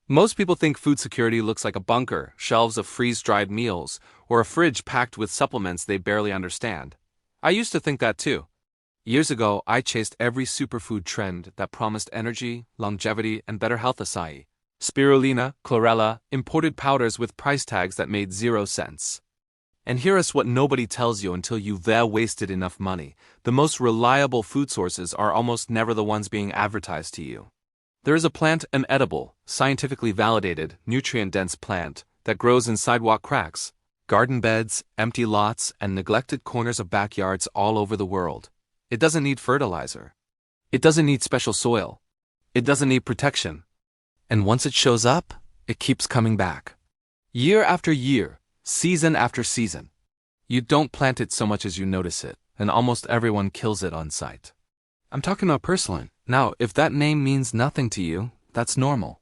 Most people think food security looks like a bunker, shelves of freeze-dried meals, or a fridge packed with supplements they barely understand. I used to think that too. Years ago, I chased every superfood trend that promised energy, longevity, and better health acai. Spirulina, chlorella, imported powders with price tags that made 0 cents. And here is what nobody tells you until you've wasted enough money. The most reliable food sources are almost never the ones being advertised to you. There is a plant, an edible, scientifically validated, nutrient-dense plant that grows in sidewalk cracks, garden beds, empty lots, and neglected corners of backyards all over the world. It doesn't need fertilizer. It doesn't need special soil. It doesn't need protection. And once it shows up, it keeps coming back. Year after year, season after season. You don't plant it so much as you notice it, and almost everyone kills it on sight. I'm talking about purslane. Now, if that name means nothing to you, that's normal.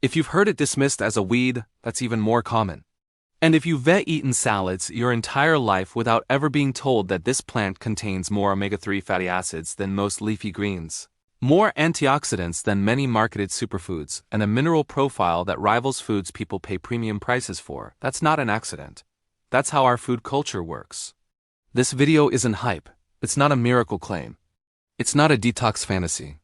If you've heard it dismissed as a weed, that's even more common. And if you've eaten salads your entire life without ever being told that this plant contains more omega-3 fatty acids than most leafy greens, more antioxidants than many marketed superfoods, and a mineral profile that rivals foods people pay premium prices for, that's not an accident. That's how our food culture works. This video isn't hype. It's not a miracle claim. It's not a detox fantasy.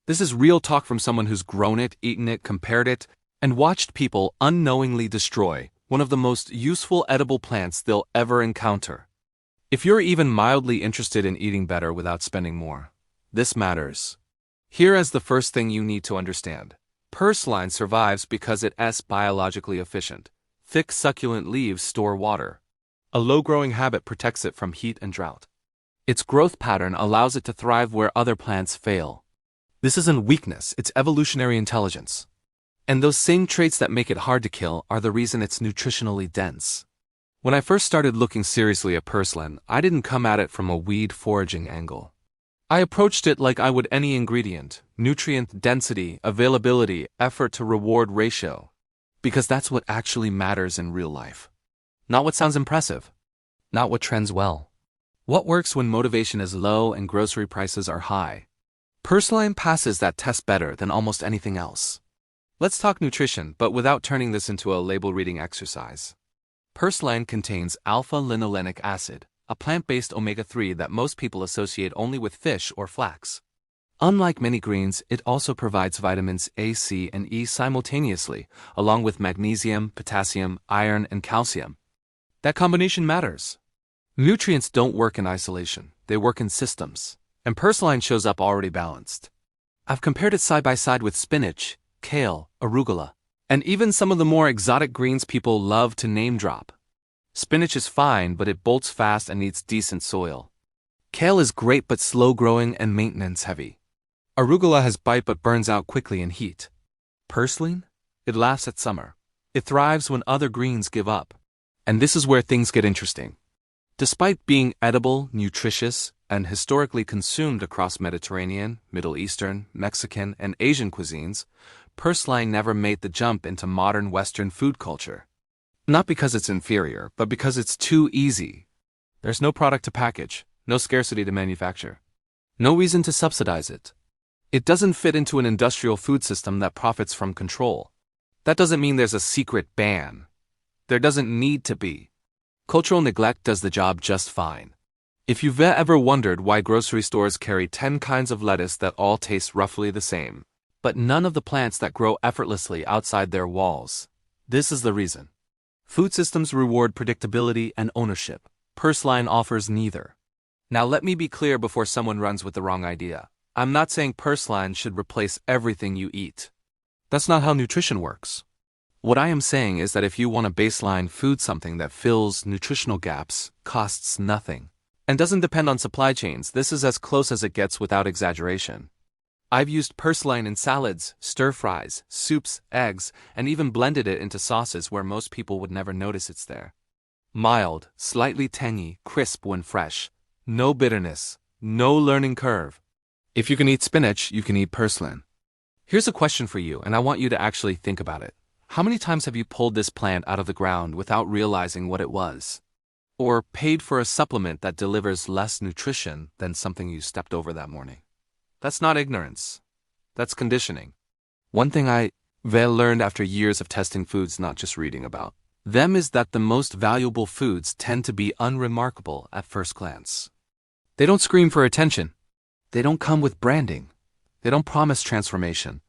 This is real talk from someone who's grown it, eaten it, compared it, and watched people unknowingly destroy one of the most useful edible plants they'll ever encounter. If you're even mildly interested in eating better without spending more, this matters. Here is the first thing you need to understand. Purslane survives because it's biologically efficient. Thick, succulent leaves store water. A low-growing habit protects it from heat and drought. Its growth pattern allows it to thrive where other plants fail. This isn't weakness, it's evolutionary intelligence. And those same traits that make it hard to kill are the reason it's nutritionally dense. When I first started looking seriously at purslane, I didn't come at it from a weed foraging angle. I approached it like I would any ingredient: nutrient density, availability, effort to reward ratio. Because that's what actually matters in real life. Not what sounds impressive. Not what trends well. What works when motivation is low and grocery prices are high? Purslane passes that test better than almost anything else. Let's talk nutrition, but without turning this into a label-reading exercise. Purslane contains alpha-linolenic acid, a plant-based omega-3 that most people associate only with fish or flax. Unlike many greens, it also provides vitamins A, C, and E simultaneously, along with magnesium, potassium, iron, and calcium. That combination matters. Nutrients don't work in isolation, they work in systems, and purslane shows up already balanced. I've compared it side by side with spinach, kale, arugula, and even some of the more exotic greens people love to name drop. Spinach is fine, but it bolts fast and needs decent soil. Kale is great but slow-growing and maintenance-heavy. Arugula has bite but burns out quickly in heat. Purslane? It lasts at summer. It thrives when other greens give up. And this is where things get interesting. Despite being edible, nutritious, and historically consumed across Mediterranean, Middle Eastern, Mexican, and Asian cuisines, purslane never made the jump into modern Western food culture. Not because it's inferior, but because it's too easy. There's no product to package, no scarcity to manufacture, no reason to subsidize it. It doesn't fit into an industrial food system that profits from control. That doesn't mean there's a secret ban. There doesn't need to be. Cultural neglect does the job just fine. If you've ever wondered why grocery stores carry 10 kinds of lettuce that all taste roughly the same, but none of the plants that grow effortlessly outside their walls, this is the reason. Food systems reward predictability and ownership. Purslane offers neither. Now let me be clear before someone runs with the wrong idea. I'm not saying purslane should replace everything you eat. That's not how nutrition works. What I am saying is that if you want a baseline food, something that fills nutritional gaps, costs nothing, and doesn't depend on supply chains, this is as close as it gets without exaggeration. I've used purslane in salads, stir-fries, soups, eggs, and even blended it into sauces where most people would never notice it's there. Mild, slightly tangy, crisp when fresh. No bitterness, no learning curve. If you can eat spinach, you can eat purslane. Here's a question for you, and I want you to actually think about it. How many times have you pulled this plant out of the ground without realizing what it was? Or paid for a supplement that delivers less nutrition than something you stepped over that morning? That's not ignorance. That's conditioning. One thing I Vail learned after years of testing foods, not just reading about them, is that the most valuable foods tend to be unremarkable at first glance. They don't scream for attention. They don't come with branding. They don't promise transformation.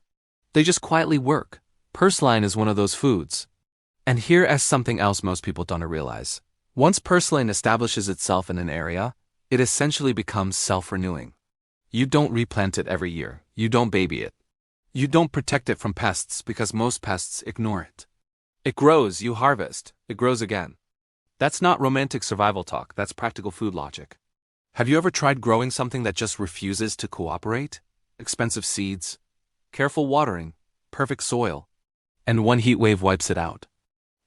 They just quietly work. Purslane is one of those foods. And here is something else most people don't realize. Once purslane establishes itself in an area, it essentially becomes self-renewing. You don't replant it every year. You don't baby it. You don't protect it from pests because most pests ignore it. It grows, you harvest, it grows again. That's not romantic survival talk, that's practical food logic. Have you ever tried growing something that just refuses to cooperate? Expensive seeds, careful watering, perfect soil, and one heat wave wipes it out.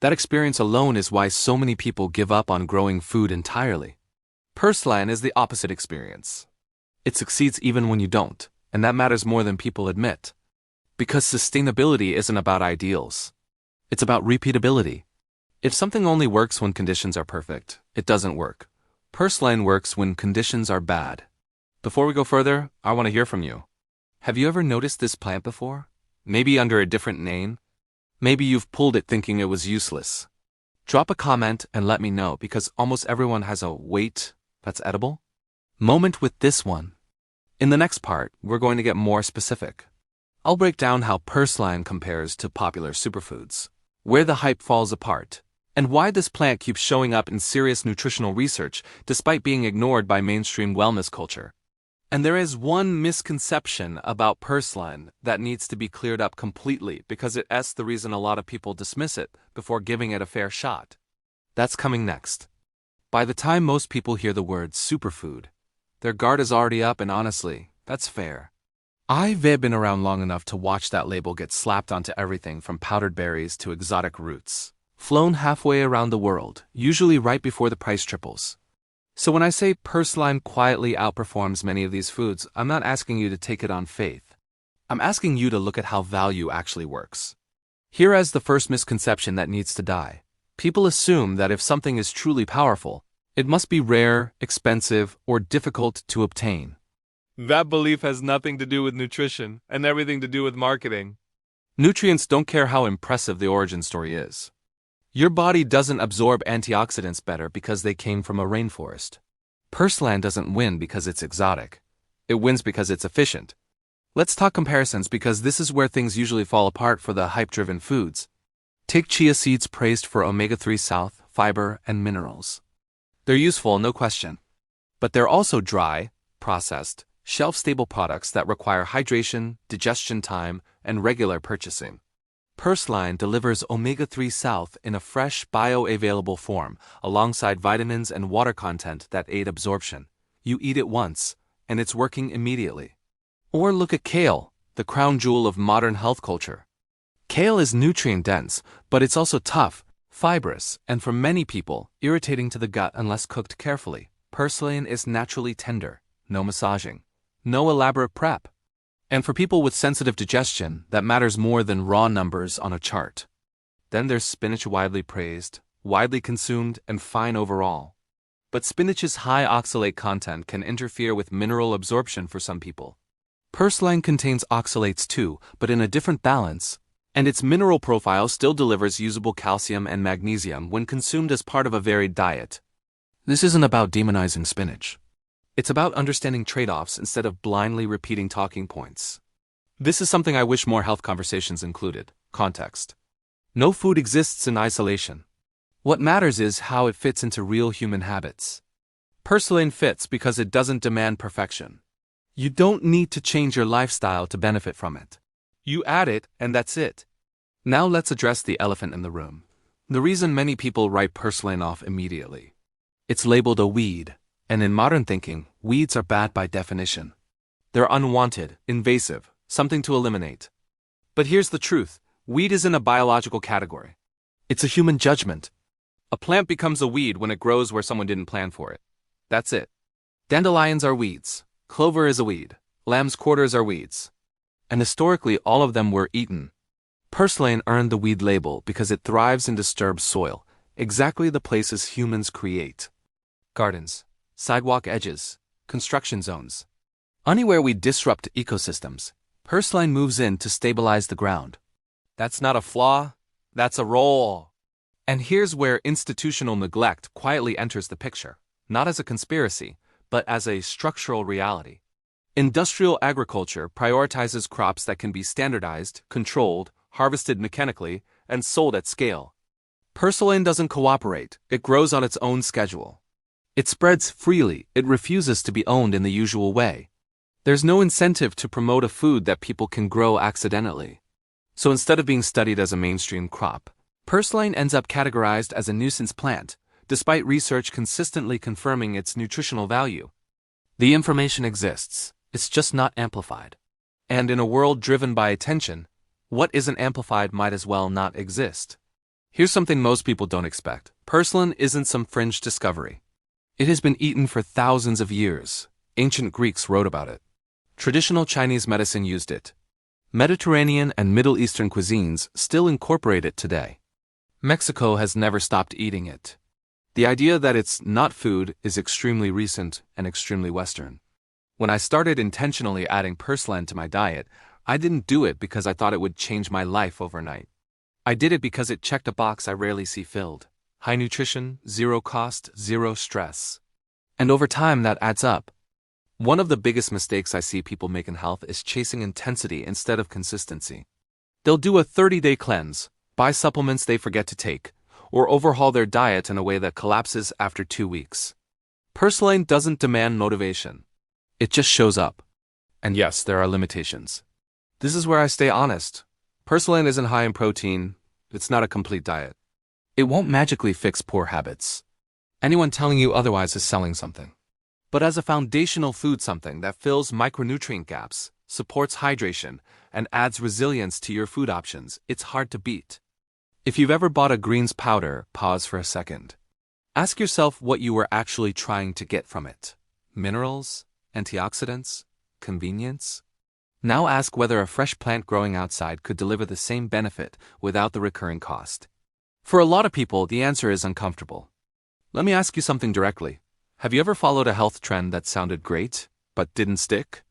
That experience alone is why so many people give up on growing food entirely. Purslane is the opposite experience. It succeeds even when you don't, and that matters more than people admit. Because sustainability isn't about ideals. It's about repeatability. If something only works when conditions are perfect, it doesn't work. Purslane works when conditions are bad. Before we go further, I want to hear from you. Have you ever noticed this plant before? Maybe under a different name? Maybe you've pulled it thinking it was useless. Drop a comment and let me know, because almost everyone has a wait, that's edible moment with this one. In the next part, we're going to get more specific. I'll break down how purslane compares to popular superfoods, where the hype falls apart, and why this plant keeps showing up in serious nutritional research despite being ignored by mainstream wellness culture. And there is one misconception about purslane that needs to be cleared up completely, because it's the reason a lot of people dismiss it before giving it a fair shot. That's coming next. By the time most people hear the word superfood, their guard is already up, and honestly, that's fair. I've been around long enough to watch that label get slapped onto everything from powdered berries to exotic roots, flown halfway around the world, usually right before the price triples. So when I say purslane quietly outperforms many of these foods, I'm not asking you to take it on faith. I'm asking you to look at how value actually works. Here is the first misconception that needs to die. People assume that if something is truly powerful, it must be rare, expensive, or difficult to obtain. That belief has nothing to do with nutrition and everything to do with marketing. Nutrients don't care how impressive the origin story is. Your body doesn't absorb antioxidants better because they came from a rainforest. Purslane doesn't win because it's exotic. It wins because it's efficient. Let's talk comparisons, because this is where things usually fall apart for the hype-driven foods. Take chia seeds, praised for omega-3 south, fiber, and minerals. They're useful, no question. But they're also dry, processed, shelf-stable products that require hydration, digestion time, and regular purchasing. Purslane delivers omega-3 south in a fresh, bioavailable form, alongside vitamins and water content that aid absorption. You eat it once, and it's working immediately. Or look at kale, the crown jewel of modern health culture. Kale is nutrient-dense, but it's also tough, fibrous, and for many people, irritating to the gut unless cooked carefully. Purslane is naturally tender, no massaging, no elaborate prep. And for people with sensitive digestion, that matters more than raw numbers on a chart. Then there's spinach, widely praised, widely consumed, and fine overall. But spinach's high oxalate content can interfere with mineral absorption for some people. Purslane contains oxalates too, but in a different balance, and its mineral profile still delivers usable calcium and magnesium when consumed as part of a varied diet. This isn't about demonizing spinach. It's about understanding trade-offs instead of blindly repeating talking points. This is something I wish more health conversations included: context. No food exists in isolation. What matters is how it fits into real human habits. Purslane fits because it doesn't demand perfection. You don't need to change your lifestyle to benefit from it. You add it, and that's it. Now let's address the elephant in the room. The reason many people write purslane off immediately. It's labeled a weed. And in modern thinking, weeds are bad by definition. They're unwanted, invasive, something to eliminate. But here's the truth: weed isn't a biological category. It's a human judgment. A plant becomes a weed when it grows where someone didn't plan for it. That's it. Dandelions are weeds. Clover is a weed. Lamb's quarters are weeds. And historically, all of them were eaten. Purslane earned the weed label because it thrives in disturbed soil, exactly the places humans create. Gardens, sidewalk edges, construction zones. Anywhere we disrupt ecosystems, purslane moves in to stabilize the ground. That's not a flaw, that's a role. And here's where institutional neglect quietly enters the picture, not as a conspiracy, but as a structural reality. Industrial agriculture prioritizes crops that can be standardized, controlled, harvested mechanically, and sold at scale. Purslane doesn't cooperate, it grows on its own schedule. It spreads freely, it refuses to be owned in the usual way. There's no incentive to promote a food that people can grow accidentally. So instead of being studied as a mainstream crop, purslane ends up categorized as a nuisance plant, despite research consistently confirming its nutritional value. The information exists, it's just not amplified. And in a world driven by attention, what isn't amplified might as well not exist. Here's something most people don't expect. Purslane isn't some fringe discovery. It has been eaten for thousands of years. Ancient Greeks wrote about it. Traditional Chinese medicine used it. Mediterranean and Middle Eastern cuisines still incorporate it today. Mexico has never stopped eating it. The idea that it's not food is extremely recent and extremely Western. When I started intentionally adding purslane to my diet, I didn't do it because I thought it would change my life overnight. I did it because it checked a box I rarely see filled. High nutrition, zero cost, zero stress. And over time that adds up. One of the biggest mistakes I see people make in health is chasing intensity instead of consistency. They'll do a 30-day cleanse, buy supplements they forget to take, or overhaul their diet in a way that collapses after 2 weeks. Purslane doesn't demand motivation. It just shows up. And yes, there are limitations. This is where I stay honest. Purslane isn't high in protein. It's not a complete diet. It won't magically fix poor habits. Anyone telling you otherwise is selling something. But as a foundational food, something that fills micronutrient gaps, supports hydration, and adds resilience to your food options, it's hard to beat. If you've ever bought a greens powder, pause for a second. Ask yourself what you were actually trying to get from it. Minerals? Antioxidants? Convenience? Now ask whether a fresh plant growing outside could deliver the same benefit without the recurring cost. For a lot of people, the answer is uncomfortable. Let me ask you something directly. Have you ever followed a health trend that sounded great, but didn't stick?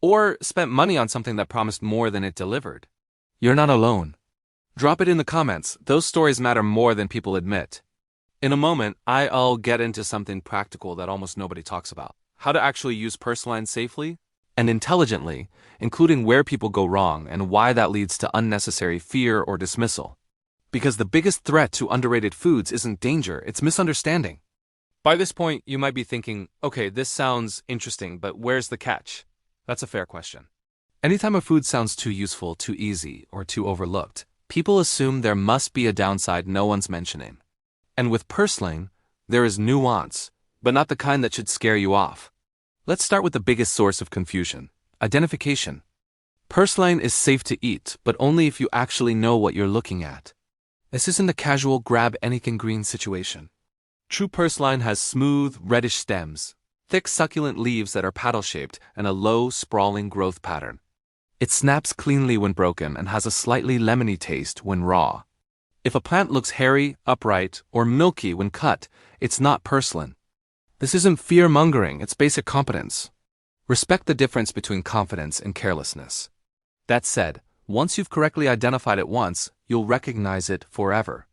Or spent money on something that promised more than it delivered? You're not alone. Drop it in the comments. Those stories matter more than people admit. In a moment, I'll get into something practical that almost nobody talks about. How to actually use purslane safely and intelligently, including where people go wrong and why that leads to unnecessary fear or dismissal. Because the biggest threat to underrated foods isn't danger, it's misunderstanding. By this point, you might be thinking, okay, this sounds interesting, but where's the catch? That's a fair question. Anytime a food sounds too useful, too easy, or too overlooked, people assume there must be a downside no one's mentioning. And with purslane, there is nuance, but not the kind that should scare you off. Let's start with the biggest source of confusion: identification. Purslane is safe to eat, but only if you actually know what you're looking at. This isn't a casual grab-anything green situation. True purslane has smooth, reddish stems, thick succulent leaves that are paddle-shaped, and a low, sprawling growth pattern. It snaps cleanly when broken and has a slightly lemony taste when raw. If a plant looks hairy, upright, or milky when cut, it's not purslane. This isn't fear-mongering, it's basic competence. Respect the difference between confidence and carelessness. That said, once you've correctly identified it once, you'll recognize it forever.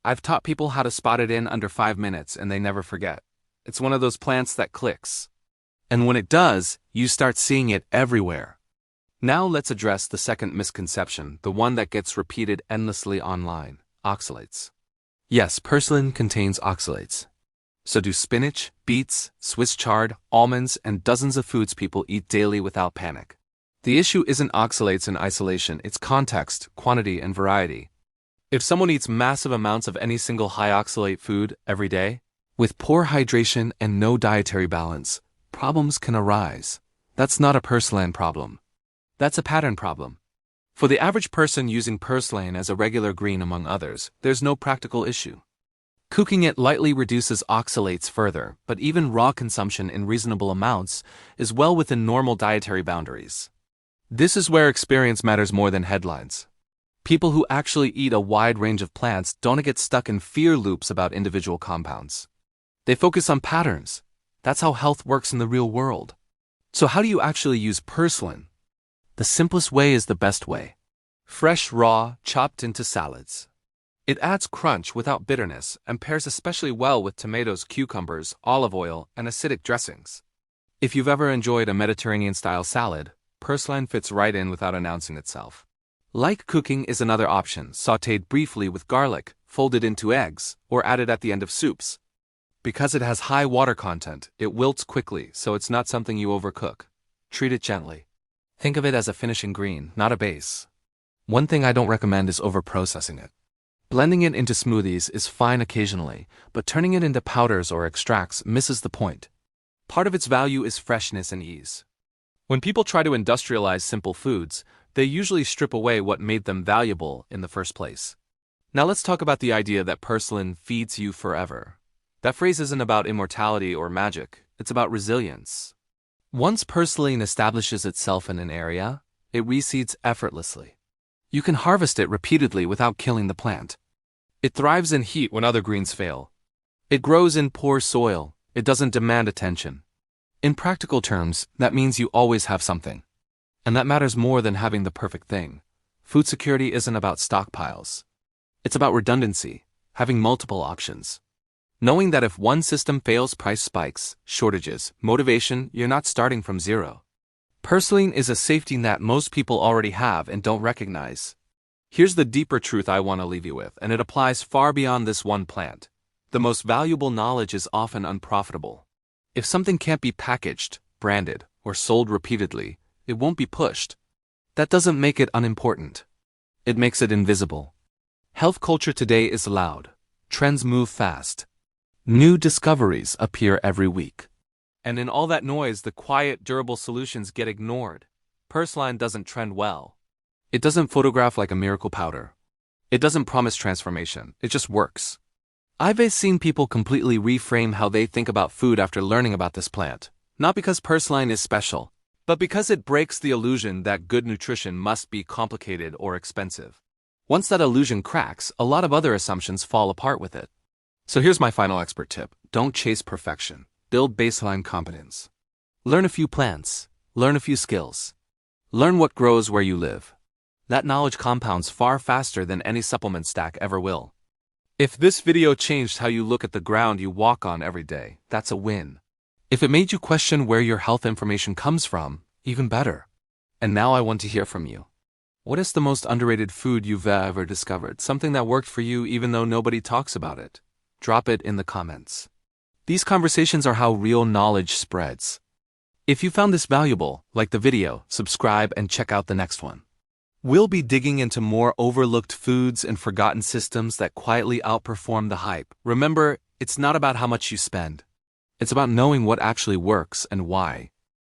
I've taught people how to spot it in under 5 minutes and they never forget. It's one of those plants that clicks. And when it does, you start seeing it everywhere. Now let's address the second misconception, the one that gets repeated endlessly online: oxalates. Yes, purslane contains oxalates. So do spinach, beets, Swiss chard, almonds, and dozens of foods people eat daily without panic. The issue isn't oxalates in isolation, it's context, quantity, and variety. If someone eats massive amounts of any single high oxalate food every day, with poor hydration and no dietary balance, problems can arise. That's not a purslane problem. That's a pattern problem. For the average person using purslane as a regular green among others, there's no practical issue. Cooking it lightly reduces oxalates further, but even raw consumption in reasonable amounts is well within normal dietary boundaries. This is where experience matters more than headlines. People who actually eat a wide range of plants don't get stuck in fear loops about individual compounds. They focus on patterns. That's how health works in the real world. So how do you actually use purslane? The simplest way is the best way. Fresh, raw, chopped into salads. It adds crunch without bitterness and pairs especially well with tomatoes, cucumbers, olive oil, and acidic dressings. If you've ever enjoyed a Mediterranean-style salad, purslane fits right in without announcing itself. Light cooking is another option, sautéed briefly with garlic, folded into eggs, or added at the end of soups. Because it has high water content, it wilts quickly, so it's not something you overcook. Treat it gently. Think of it as a finishing green, not a base. One thing I don't recommend is overprocessing it. Blending it into smoothies is fine occasionally, but turning it into powders or extracts misses the point. Part of its value is freshness and ease. When people try to industrialize simple foods, they usually strip away what made them valuable in the first place. Now let's talk about the idea that purslane feeds you forever. That phrase isn't about immortality or magic, it's about resilience. Once purslane establishes itself in an area, it reseeds effortlessly. You can harvest it repeatedly without killing the plant. It thrives in heat when other greens fail. It grows in poor soil. It doesn't demand attention. In practical terms, that means you always have something. And that matters more than having the perfect thing. Food security isn't about stockpiles. It's about redundancy, having multiple options. Knowing that if one system fails, price spikes, shortages, motivation, you're not starting from zero. Purslane is a safety net most people already have and don't recognize. Here's the deeper truth I want to leave you with, and it applies far beyond this one plant. The most valuable knowledge is often unprofitable. If something can't be packaged, branded, or sold repeatedly, it won't be pushed. That doesn't make it unimportant. It makes it invisible. Health culture today is loud. Trends move fast. New discoveries appear every week. And in all that noise, the quiet, durable solutions get ignored. Purslane doesn't trend well. It doesn't photograph like a miracle powder. It doesn't promise transformation. It just works. I've seen people completely reframe how they think about food after learning about this plant. Not because purslane is special, but because it breaks the illusion that good nutrition must be complicated or expensive. Once that illusion cracks, a lot of other assumptions fall apart with it. So here's my final expert tip. Don't chase perfection. Build baseline competence. Learn a few plants. Learn a few skills. Learn what grows where you live. That knowledge compounds far faster than any supplement stack ever will. If this video changed how you look at the ground you walk on every day, that's a win. If it made you question where your health information comes from, even better. And now I want to hear from you. What is the most underrated food you've ever discovered? Something that worked for you even though nobody talks about it? Drop it in the comments. These conversations are how real knowledge spreads. If you found this valuable, like the video, subscribe and check out the next one. We'll be digging into more overlooked foods and forgotten systems that quietly outperform the hype. Remember, it's not about how much you spend. It's about knowing what actually works and why.